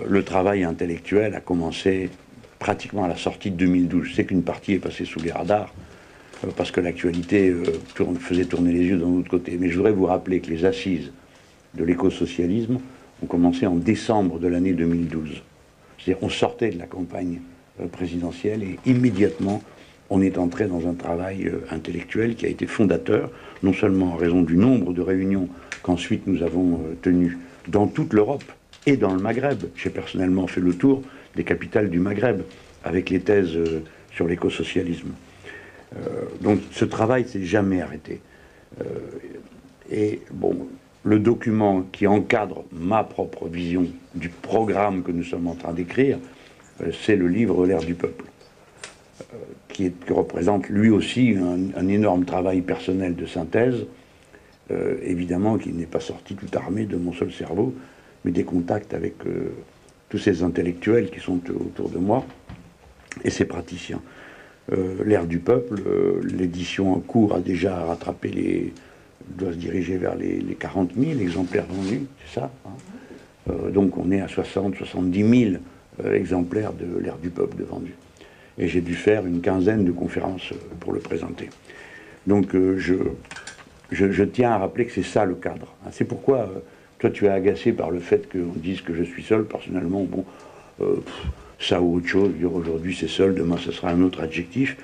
le travail intellectuel a commencé pratiquement à la sortie de 2012. Je sais qu'une partie est passée sous les radars, parce que l'actualité faisait tourner les yeux d'un autre côté. Mais je voudrais vous rappeler que les assises de l'écosocialisme ont commencé en décembre de l'année 2012. C'est-à-dire on sortait de la campagne présidentielle et immédiatement on est entré dans un travail intellectuel qui a été fondateur, non seulement en raison du nombre de réunions qu'ensuite nous avons tenues dans toute l'Europe et dans le Maghreb. J'ai personnellement fait le tour des capitales du Maghreb avec les thèses sur l'écosocialisme. Donc ce travail s'est jamais arrêté. Et bon, le document qui encadre ma propre vision du programme que nous sommes en train d'écrire, c'est le livre L'ère du peuple, qui représente lui aussi un énorme travail personnel de synthèse, évidemment qui n'est pas sorti tout armé de mon seul cerveau, mais des contacts avec tous ces intellectuels qui sont autour de moi et ces praticiens. L'ère du peuple, l'édition en cours a déjà rattrapé doit se diriger vers les 40 000 exemplaires vendus, c'est ça, hein. Donc on est à 70 000 exemplaires de l'ère du peuple de vendus. Et j'ai dû faire une quinzaine de conférences pour le présenter. Donc je tiens à rappeler que c'est ça le cadre. C'est pourquoi toi tu es agacé par le fait qu'on dise que je suis seul. Personnellement, bon, ça ou autre chose, dire aujourd'hui c'est seul, demain ce sera un autre adjectif.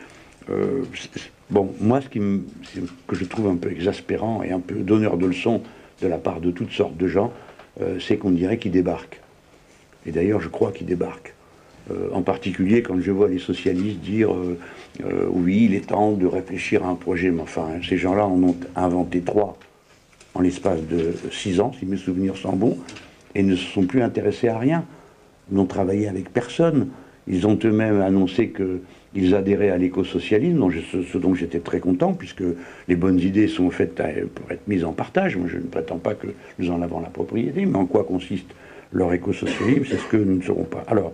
Bon, moi que je trouve un peu exaspérant et un peu donneur de leçons de la part de toutes sortes de gens, c'est qu'on dirait qu'ils débarquent. Et d'ailleurs je crois qu'ils débarquent. En particulier quand je vois les socialistes dire oui, il est temps de réfléchir à un projet, mais enfin, ces gens-là en ont inventé 3 en l'espace de 6 ans, si mes souvenirs sont bons, et ne se sont plus intéressés à rien, n'ont travaillé avec personne. Ils ont eux-mêmes annoncé qu'ils adhéraient à l'écosocialisme, ce dont j'étais très content, puisque les bonnes idées sont faites pour être mises en partage. Moi, je ne prétends pas que nous en avons la propriété, mais en quoi consiste leur écosocialisme, c'est ce que nous ne saurons pas. Alors,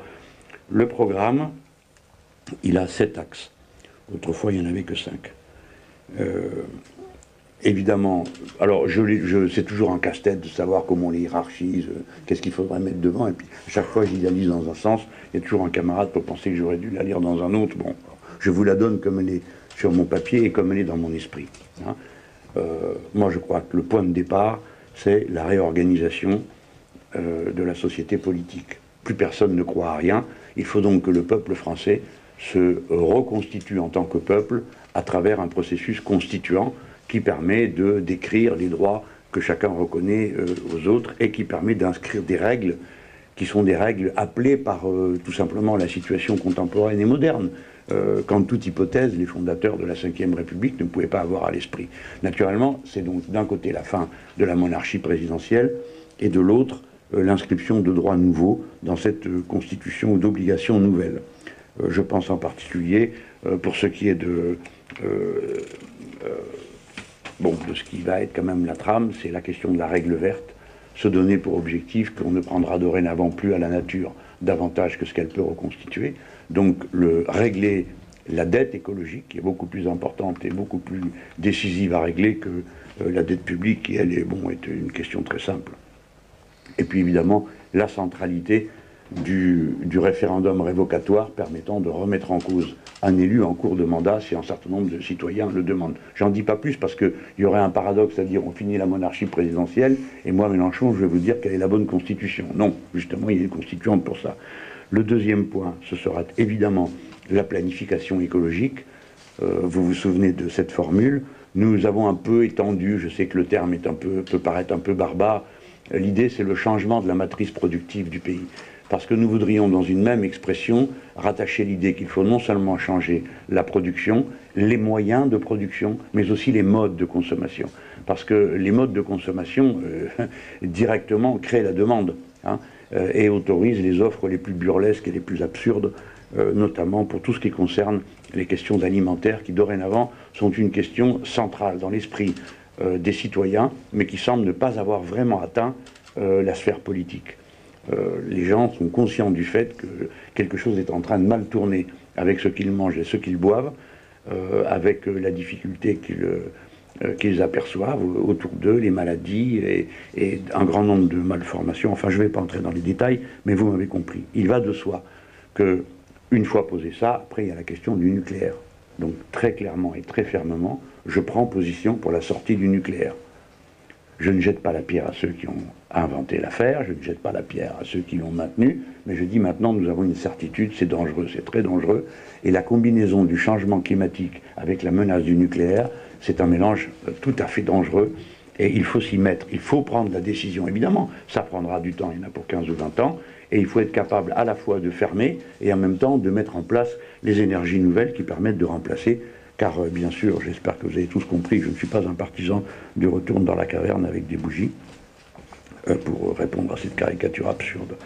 le programme, il a 7 axes. Autrefois, il n'y en avait que 5. Évidemment, alors c'est toujours un casse-tête de savoir comment on les hiérarchise, qu'est-ce qu'il faudrait mettre devant, et puis à chaque fois j'idéalise dans un sens, il y a toujours un camarade pour penser que j'aurais dû la lire dans un autre. Bon, je vous la donne comme elle est sur mon papier et comme elle est dans mon esprit. Hein. Moi je crois que le point de départ, c'est la réorganisation de la société politique. Plus personne ne croit à rien, il faut donc que le peuple français se reconstitue en tant que peuple à travers un processus constituant qui permet de décrire les droits que chacun reconnaît aux autres et qui permet d'inscrire des règles qui sont des règles appelées par tout simplement la situation contemporaine et moderne. Qu'en toute hypothèse, les fondateurs de la Ve République ne pouvaient pas avoir à l'esprit. Naturellement, c'est donc d'un côté la fin de la monarchie présidentielle et de l'autre l'inscription de droits nouveaux dans cette constitution d'obligations nouvelles. Je pense en particulier, pour ce qui est de ce qui va être quand même la trame, c'est la question de la règle verte, se donner pour objectif qu'on ne prendra dorénavant plus à la nature davantage que ce qu'elle peut reconstituer. Donc régler la dette écologique, qui est beaucoup plus importante et beaucoup plus décisive à régler que la dette publique, qui elle est une question très simple. Et puis évidemment, la centralité du référendum révocatoire permettant de remettre en cause un élu en cours de mandat si un certain nombre de citoyens le demandent. J'en dis pas plus parce qu'il y aurait un paradoxe à dire on finit la monarchie présidentielle et moi Mélenchon je vais vous dire quelle est la bonne constitution. Non, justement il y a une constituante pour ça. Le deuxième point, ce sera évidemment la planification écologique. Vous vous souvenez de cette formule. Nous avons un peu étendu, je sais que le terme peut paraître un peu barbare, l'idée c'est le changement de la matrice productive du pays. Parce que nous voudrions, dans une même expression, rattacher l'idée qu'il faut non seulement changer la production, les moyens de production, mais aussi les modes de consommation. Parce que les modes de consommation, directement, créent la demande, hein, et autorisent les offres les plus burlesques et les plus absurdes, notamment pour tout ce qui concerne les questions alimentaires, qui dorénavant sont une question centrale dans l'esprit des citoyens, mais qui semblent ne pas avoir vraiment atteint la sphère politique. Les gens sont conscients du fait que quelque chose est en train de mal tourner avec ce qu'ils mangent et ce qu'ils boivent, avec la difficulté qu'ils aperçoivent autour d'eux, les maladies et un grand nombre de malformations. Enfin, je ne vais pas entrer dans les détails, mais vous m'avez compris. Il va de soi que, une fois posé ça, après il y a la question du nucléaire. Donc très clairement et très fermement, je prends position pour la sortie du nucléaire. Je ne jette pas la pierre à ceux qui ont inventé l'affaire, je ne jette pas la pierre à ceux qui l'ont maintenue, mais je dis maintenant nous avons une certitude, c'est dangereux, c'est très dangereux, et la combinaison du changement climatique avec la menace du nucléaire, c'est un mélange tout à fait dangereux, et il faut s'y mettre, il faut prendre la décision, évidemment, ça prendra du temps, il y en a pour 15 ou 20 ans, et il faut être capable à la fois de fermer et en même temps de mettre en place les énergies nouvelles qui permettent de remplacer. Car, bien sûr, j'espère que vous avez tous compris, je ne suis pas un partisan du retour dans la caverne avec des bougies, pour répondre à cette caricature absurde.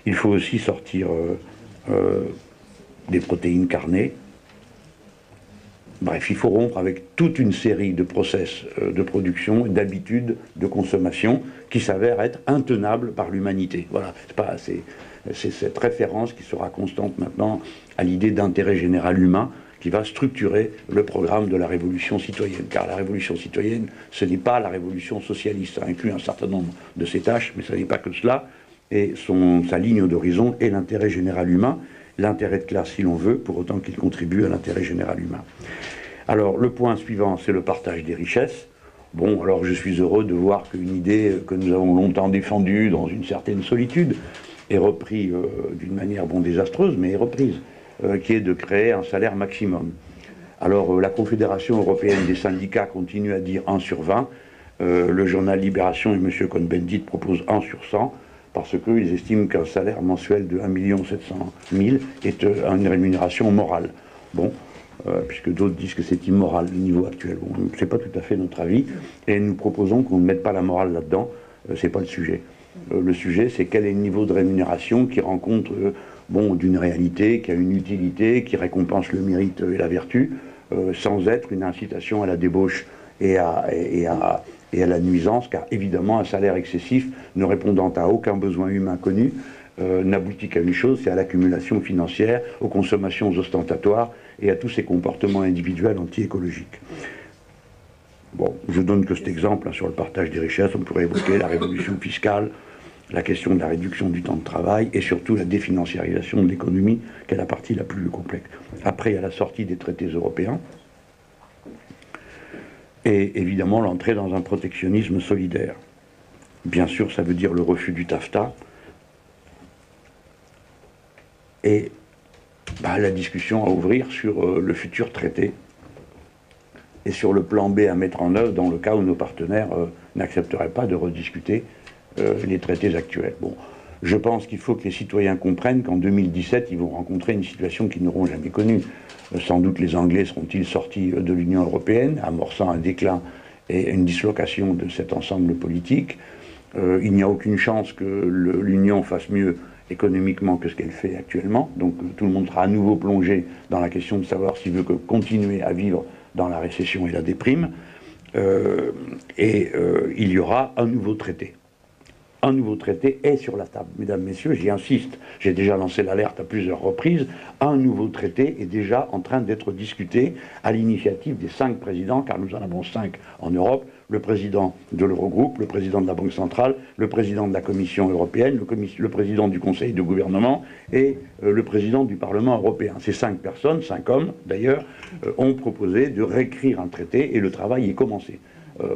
Il faut aussi sortir des protéines carnées. Bref, il faut rompre avec toute une série de process de production, d'habitudes de consommation qui s'avèrent être intenables par l'humanité. Voilà, c'est cette référence qui sera constante maintenant à l'idée d'intérêt général humain, qui va structurer le programme de la révolution citoyenne. Car la révolution citoyenne, ce n'est pas la révolution socialiste. Ça inclut un certain nombre de ses tâches, mais ce n'est pas que cela. Et sa ligne d'horizon est l'intérêt général humain, l'intérêt de classe si l'on veut, pour autant qu'il contribue à l'intérêt général humain. Alors, le point suivant, c'est le partage des richesses. Bon, alors je suis heureux de voir qu'une idée que nous avons longtemps défendue dans une certaine solitude est reprise d'une manière, bon, désastreuse, mais est reprise. Qui est de créer un salaire maximum. Alors la Confédération européenne des syndicats continue à dire 1 sur 20, le journal Libération et M. Cohn-Bendit proposent 1 sur 100, parce qu'ils estiment qu'un salaire mensuel de 1 700 000 est une rémunération morale. Bon, puisque d'autres disent que c'est immoral le niveau actuel. Bon, c'est pas tout à fait notre avis, et nous proposons qu'on ne mette pas la morale là-dedans, c'est pas le sujet. Le sujet, c'est quel est le niveau de rémunération qui rencontre bon, d'une réalité, qui a une utilité, qui récompense le mérite et la vertu, sans être une incitation à la débauche et à la nuisance, car évidemment un salaire excessif ne répondant à aucun besoin humain connu n'aboutit qu'à une chose, c'est à l'accumulation financière, aux consommations ostentatoires et à tous ces comportements individuels anti-écologiques. Bon, je donne que cet exemple sur le partage des richesses, on pourrait évoquer la révolution fiscale, la question de la réduction du temps de travail et surtout la définanciarisation de l'économie, qui est la partie la plus complexe. Après, il y a la sortie des traités européens et évidemment l'entrée dans un protectionnisme solidaire. Bien sûr, ça veut dire le refus du TAFTA et la discussion à ouvrir sur le futur traité et sur le plan B à mettre en œuvre dans le cas où nos partenaires n'accepteraient pas de rediscuter les traités actuels. Bon, je pense qu'il faut que les citoyens comprennent qu'en 2017, ils vont rencontrer une situation qu'ils n'auront jamais connue. Sans doute les Anglais seront-ils sortis de l'Union européenne, amorçant un déclin et une dislocation de cet ensemble politique. Il n'y a aucune chance que l'Union fasse mieux économiquement que ce qu'elle fait actuellement. Donc tout le monde sera à nouveau plongé dans la question de savoir s'il veut continuer à vivre dans la récession et la déprime. Il y aura un nouveau traité. Un nouveau traité est sur la table. Mesdames, Messieurs, j'y insiste, j'ai déjà lancé l'alerte à plusieurs reprises, un nouveau traité est déjà en train d'être discuté à l'initiative des 5 présidents, car nous en avons 5 en Europe, le président de l'Eurogroupe, le président de la Banque centrale, le président de la Commission européenne, le président du Conseil de gouvernement et le président du Parlement européen. Ces 5 personnes, 5 hommes d'ailleurs, ont proposé de réécrire un traité et le travail est commencé.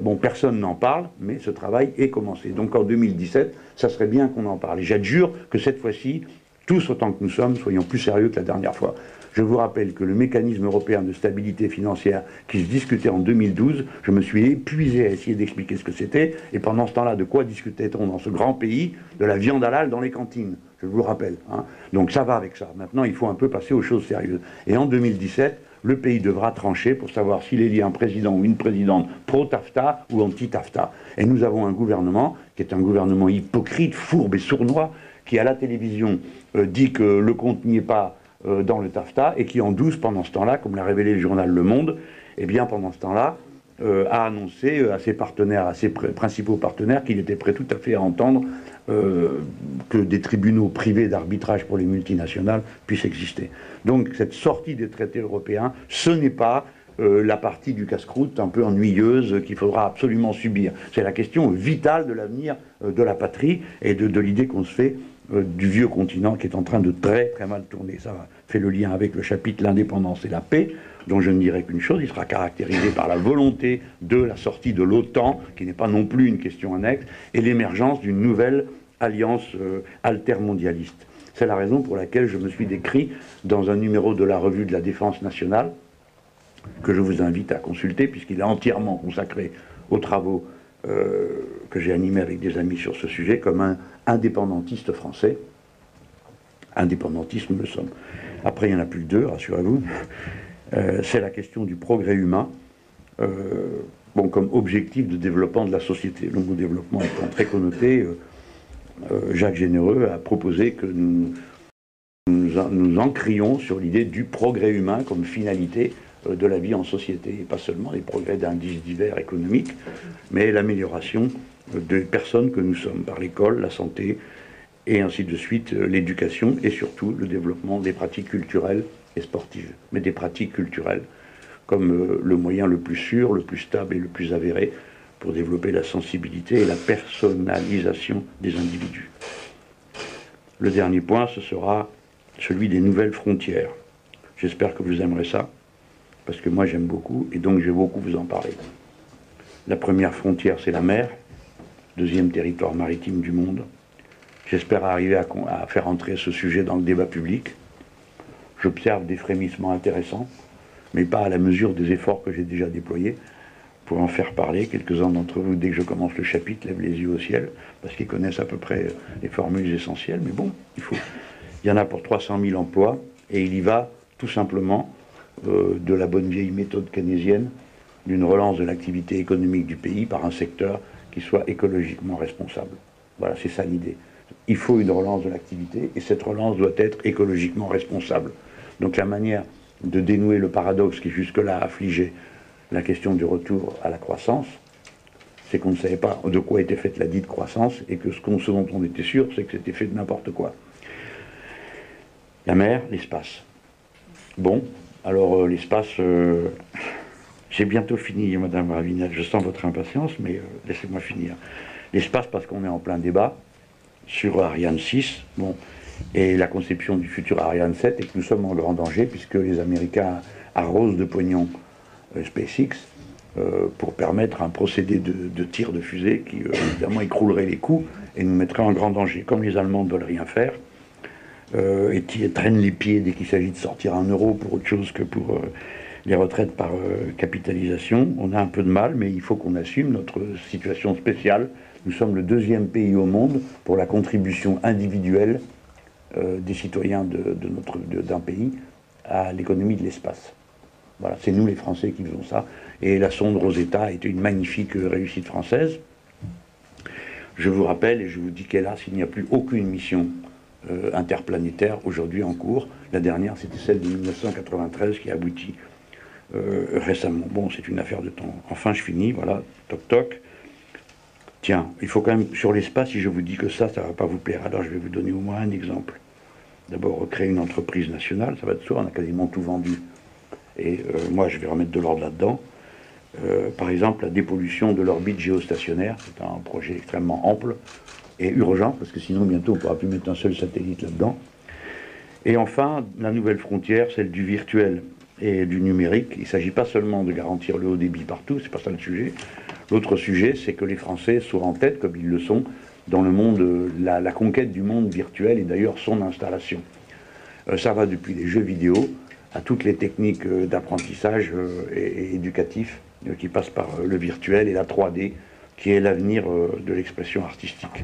Bon, personne n'en parle, mais ce travail est commencé. Donc en 2017, ça serait bien qu'on en parle. Et j'adjure que cette fois-ci, tous autant que nous sommes, soyons plus sérieux que la dernière fois. Je vous rappelle que le mécanisme européen de stabilité financière qui se discutait en 2012, je me suis épuisé à essayer d'expliquer ce que c'était, et pendant ce temps-là, de quoi discutait-on dans ce grand pays? De la viande halal dans les cantines, je vous le rappelle. Hein. Donc ça va avec ça. Maintenant, il faut un peu passer aux choses sérieuses. Et en 2017, le pays devra trancher pour savoir s'il élit un président ou une présidente pro-TAFTA ou anti-TAFTA. Et nous avons un gouvernement qui est un gouvernement hypocrite, fourbe et sournois, qui à la télévision dit que le compte n'y est pas dans le TAFTA, et qui en 12, pendant ce temps-là, comme l'a révélé le journal Le Monde, eh bien pendant ce temps-là, a annoncé à ses partenaires, à ses principaux partenaires, qu'il était prêt tout à fait à entendre que des tribunaux privés d'arbitrage pour les multinationales puissent exister. Donc cette sortie des traités européens, ce n'est pas la partie du casse-croûte un peu ennuyeuse qu'il faudra absolument subir. C'est la question vitale de l'avenir de la patrie et de l'idée qu'on se fait du vieux continent qui est en train de très très mal tourner. Ça fait le lien avec le chapitre l'indépendance et la paix, dont je ne dirai qu'une chose, il sera caractérisé par la volonté de la sortie de l'OTAN, qui n'est pas non plus une question annexe, et l'émergence d'une nouvelle alliance altermondialiste. C'est la raison pour laquelle je me suis décrit dans un numéro de la Revue de la Défense nationale, que je vous invite à consulter, puisqu'il est entièrement consacré aux travaux que j'ai animés avec des amis sur ce sujet, comme un indépendantiste français. Indépendantisme, nous le sommes. Après, il n'y en a plus que deux, rassurez-vous. C'est la question du progrès humain, bon, comme objectif de développement de la société. Le mot développement étant très connoté, Jacques Généreux a proposé que nous encrions sur l'idée du progrès humain comme finalité de la vie en société, et pas seulement les progrès d'indices divers économiques, mais l'amélioration des personnes que nous sommes, par l'école, la santé, et ainsi de suite, l'éducation, et surtout le développement des pratiques culturelles et sportives, mais des pratiques culturelles comme le moyen le plus sûr, le plus stable et le plus avéré pour développer la sensibilité et la personnalisation des individus. Le dernier point, ce sera celui des nouvelles frontières. J'espère que vous aimerez ça, parce que moi j'aime beaucoup, et donc je vais beaucoup vous en parler. La première frontière, c'est la mer, deuxième territoire maritime du monde. J'espère arriver à faire entrer ce sujet dans le débat public. J'observe des frémissements intéressants, mais pas à la mesure des efforts que j'ai déjà déployés pour en faire parler. Quelques-uns d'entre vous, dès que je commence le chapitre, lèvent les yeux au ciel, parce qu'ils connaissent à peu près les formules essentielles, mais bon, il y en a pour 300 000 emplois, et il y va tout simplement de la bonne vieille méthode keynésienne, d'une relance de l'activité économique du pays par un secteur qui soit écologiquement responsable. Voilà, c'est ça l'idée. Il faut une relance de l'activité, et cette relance doit être écologiquement responsable. Donc la manière de dénouer le paradoxe qui jusque-là affligeait la question du retour à la croissance, c'est qu'on ne savait pas de quoi était faite la dite croissance, et que ce dont on était sûr, c'est que c'était fait de n'importe quoi. La mer, l'espace. Bon, alors l'espace, j'ai bientôt fini, Madame Ravinel, je sens votre impatience, mais laissez-moi finir. L'espace, parce qu'on est en plein débat sur Ariane 6, bon, et la conception du futur Ariane 7, et que nous sommes en grand danger, puisque les Américains arrosent de pognon SpaceX pour permettre un procédé de tir de fusée qui, évidemment, écroulerait les coûts et nous mettrait en grand danger. Comme les Allemands ne veulent rien faire, et qui traînent les pieds dès qu'il s'agit de sortir un euro pour autre chose que pour les retraites par capitalisation, on a un peu de mal, mais il faut qu'on assume notre situation spéciale. Nous sommes le deuxième pays au monde pour la contribution individuelle des citoyens d'un pays à l'économie de l'espace. Voilà, c'est nous les Français qui faisons ça. Et la sonde Rosetta a été une magnifique réussite française. Je vous rappelle, et je vous dis qu'hélas, il n'y a plus aucune mission interplanétaire aujourd'hui en cours. La dernière, c'était celle de 1993 qui a abouti récemment. Bon, c'est une affaire de temps. Enfin, je finis, voilà, toc toc. Tiens, il faut quand même, sur l'espace, si je vous dis que ça ne va pas vous plaire, alors je vais vous donner au moins un exemple. D'abord, recréer une entreprise nationale, ça va de soi, on a quasiment tout vendu. Et moi, je vais remettre de l'ordre là-dedans. Par exemple, la dépollution de l'orbite géostationnaire, c'est un projet extrêmement ample et urgent, parce que sinon, bientôt, on ne pourra plus mettre un seul satellite là-dedans. Et enfin, la nouvelle frontière, celle du virtuel et du numérique. Il ne s'agit pas seulement de garantir le haut débit partout, c'est pas ça le sujet. L'autre sujet, c'est que les Français soient en tête, comme ils le sont, dans le monde, la conquête du monde virtuel et d'ailleurs son installation. Ça va depuis les jeux vidéo à toutes les techniques d'apprentissage et éducatif qui passent par le virtuel et la 3D, qui est l'avenir de l'expression artistique.